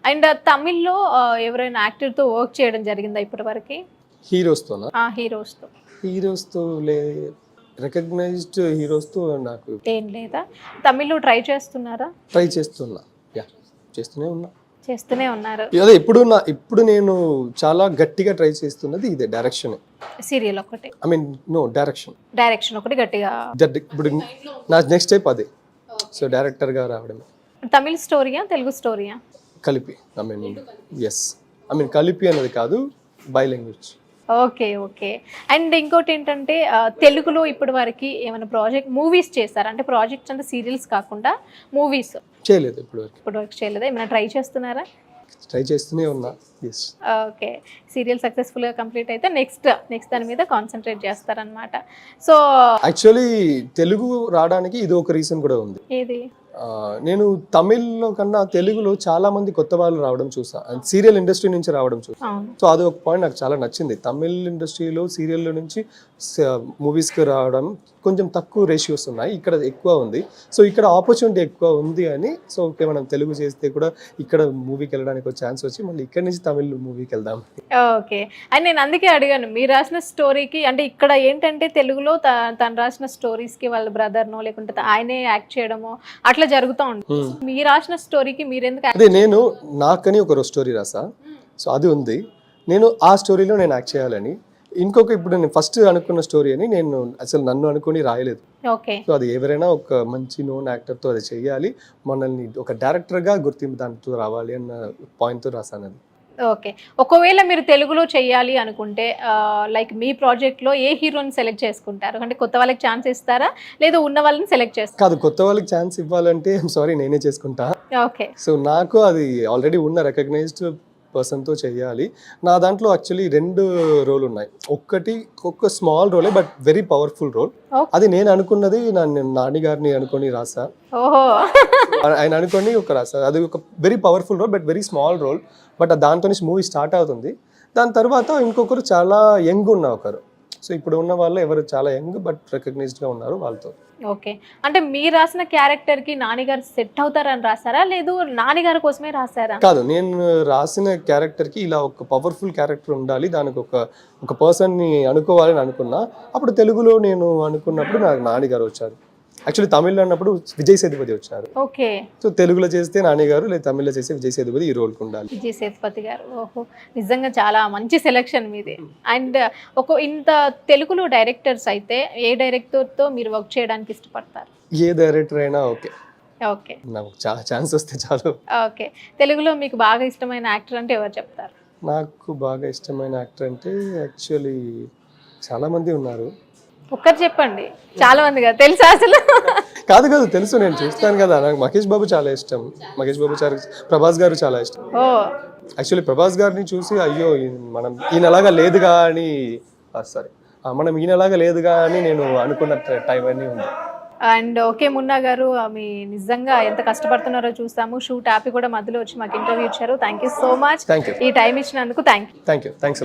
And తమిళ్లో ఎవరైనా యాక్టర్తో work చేయడం జరిగిందా ఇప్పటి వరకు? హీరోస్తోనా? హీరోస్తో. హీరోస్తో రికగ్నైజ్డ్ హీరోస్తో నాకు ఏం లేదా? తమిళ్లో ట్రై చేస్తున్నారా? ట్రై చేస్తున్నా. చేస్తూనే ఉన్నారు. అదే ఇప్పుడు నేను చాలా గట్టిగా ట్రై చేస్తున్నది ఇదే డైరెక్షన్. సీరియల్ ఒకటి, ఐ మీన్ నో డైరెక్షన్ ఒకటి గట్టిగా. ఇప్పుడు నా నెక్స్ట్ స్టెప్ అదే. సో డైరెక్టర్గా రావడమే. తమిళ్ స్టోరీయా తెలుగు స్టోరీయా? కలిపి. ఐ మీన్ కలిపి అనేది కాదు, బై లాంగ్వేజ్. ఓకే. అండ్ ఇంకోటి ఏంటంటే తెలుగులో ఇప్పటి వరకు ఏమైనా మూవీస్ చేస్తారా? అంటే ప్రాజెక్ట్స్ అంటే సీరియల్స్ కాకుండా మూవీస్ చేయలేదు ఇప్పటి వరకు చేయలేదా? ఏమైనా ట్రై చేస్తున్నారా? ట్రై చేస్తూనే ఉన్నా. ఓకే. సీరియల్ సక్సెస్ఫుల్గా కంప్లీట్ అయితే నెక్స్ట్ దాని మీద కాన్సన్ట్రేట్ చేస్తారనమాట. సో యాక్చువల్లీ తెలుగు రావడానికి ఇది ఒక రీజన్ కూడా ఉంది. ఏది? నేను తమిళ్లో కన్నా తెలుగులో చాలా మంది కొత్త వాళ్ళు రావడం చూసా, సీరియల్ ఇండస్ట్రీ నుంచి రావడం చూసా. సో అది ఒక పాయింట్ నాకు చాలా నచ్చింది. తమిళ్ ఇండస్ట్రీలో సీరియల్లో నుంచి మూవీస్కి రావడం కొంచెం తక్కువ రేషియోస్ ఉన్నాయి, ఇక్కడ ఎక్కువ ఉంది. సో ఇక్కడ ఆపర్చునిటీ ఎక్కువ ఉంది అని, సో ఓకే మనం తెలుగు చేస్తే కూడా ఇక్కడ మూవీకి వెళ్ళడానికి ఒక ఛాన్స్ వచ్చి మళ్ళీ ఇక్కడ నుంచి తమిళ్ మూవీకి వెళ్దాం. ఓకే. అండ్ నేను అందుకే అడిగాను, మీరు రాసిన స్టోరీకి అంటే ఇక్కడ ఏంటంటే తెలుగులో తను రాసిన స్టోరీస్కి వాళ్ళ బ్రదర్నో లేకుంటే ఆయనే యాక్ట్ చేయడమో అట్లా జరుగుతూ ఉంటుంది. మీరు రాసిన స్టోరీకి మీరెందుకు? అదే నేను నాకని ఒక స్టోరీ రాసా, సో అది ఉంది. నేను ఆ స్టోరీలో నేను యాక్ట్ చేయాలని. ఇప్పుడు నేను ఫస్ట్ అనుకున్న స్టోరీ అని నేను అసలు నన్ను అనుకుని రాయలేదు. సో అది ఎవరైనా ఒక మంచి నోన్ యాక్టర్తో అది చేయాలి, మనల్ని ఒక డైరెక్టర్గా గుర్తింపు దాంతో రావాలి అన్న పాయింట్తో రాసాను అది. ఓకే. ఒకవేళ మీరు తెలుగులో చెయ్యాలి అనుకుంటే లైక్ మీ ప్రాజెక్ట్లో ఏ హీరోని సెలెక్ట్ చేసుకుంటారు? అంటే కొత్త వాళ్ళకి ఛాన్స్ ఇస్తారా లేదా ఉన్న వాళ్ళని సెలెక్ట్ చేస్తారా? కాదు, కొత్త వాళ్ళకి ఛాన్స్ ఇవ్వాలంటే సారీ నేనే చేసుకుంటా. ఓకే. సో నాకు అది ఆల్రెడీ ఉన్న రికగ్నైజ్డ్ పర్సన్తో చేయాలి. నా దాంట్లో యాక్చువల్లీ 2 రోల్ ఉన్నాయి. ఒక స్మాల్ రోలే బట్ వెరీ పవర్ఫుల్ రోల్. అది నేను అనుకున్నది నాని గారిని అనుకొని రాసా. ఆయన అనుకొని రాసా. అది ఒక very powerful role but very small role. But దాంతో మూవీ స్టార్ట్ అవుతుంది. దాని తర్వాత ఇంకొకరు చాలా యంగ్ ఉన్న ఒకరు. సో ఇప్పుడు ఉన్న వాళ్ళు ఎవరు చాలా యంగ్ బట్ రికగ్నైజ్డ్గా ఉన్నారు వాళ్ళతో. ఓకే. అంటే మీరు రాసిన క్యారెక్టర్కి నానిగారు సెట్ అవుతారని రాసారా లేదు నానిగారి కోసమే రాసారా? కాదు, నేను రాసిన క్యారెక్టర్కి ఇలా ఒక పవర్ఫుల్ క్యారెక్టర్ ఉండాలి, దానికి ఒక పర్సన్ని అనుకోవాలని అనుకున్నా. అప్పుడు తెలుగులో నేను అనుకున్నప్పుడు నాకు నానిగారు వచ్చారు. యాక్చువల్లీ తమిళ్లో అన్నప్పుడు విజయ్ సేతుపతి వచ్చారు. ఓకే. సో తెలుగులో చేస్తే నాని గారు, లేదా తమిళ్లో చేస్తే విజయ్ సేతుపతి ఈ రోల్కి ఉండాలి. విజయ్ సేతుపతి గారు. ఓహో, నిజంగా చాలా మంచి సెలెక్షన్ మీది. అండ్ ఇంత తెలుగులో డైరెక్టర్స్ అయితే ఏ డైరెక్టర్తో మీరు వర్క్ చేయడానికి ఇష్టపడతారు? ఏ డైరెక్టర్ అయినా ఓకే. ఓకే, నాకు ఛాన్స్ వస్తే చాలు. ఓకే. తెలుగులో మీకు బాగా ఇష్టమైన యాక్టర్ అంటే ఎవరు చెప్తారు? నాకు బాగా ఇష్టమైన యాక్టర్ అంటే యాక్చువల్లీ చాలా మంది ఉన్నారు. ఒక్కరు చెప్పండి. చాలా మంది కదా తెలుసా అసలు? కాదు తెలుసు, నేను చూస్తాను కదా. నాకు మహేష్ బాబు చాలా ఇష్టం. ప్రభాస్ గారు చాలా ఇష్టం. యాక్చువల్లీ ప్రభాస్ గారిని చూసి అయ్యో మనం ఈయనలాగా లేదుగా అని నేను అనుకున్న టైం అన్నీ ఉంది. అండ్ ఓకే మున్నా గారు, మీ నిజంగా ఎంత కష్టపడుతున్నారో చూస్తాము. షూట్ ఆపి కూడా మధ్యలో వచ్చి మాకు ఇంటర్వ్యూ ఇచ్చారు. Thank you so much. ఈ టైం ఇచ్చినందుకు థ్యాంక్ యూ. థ్యాంక్స్.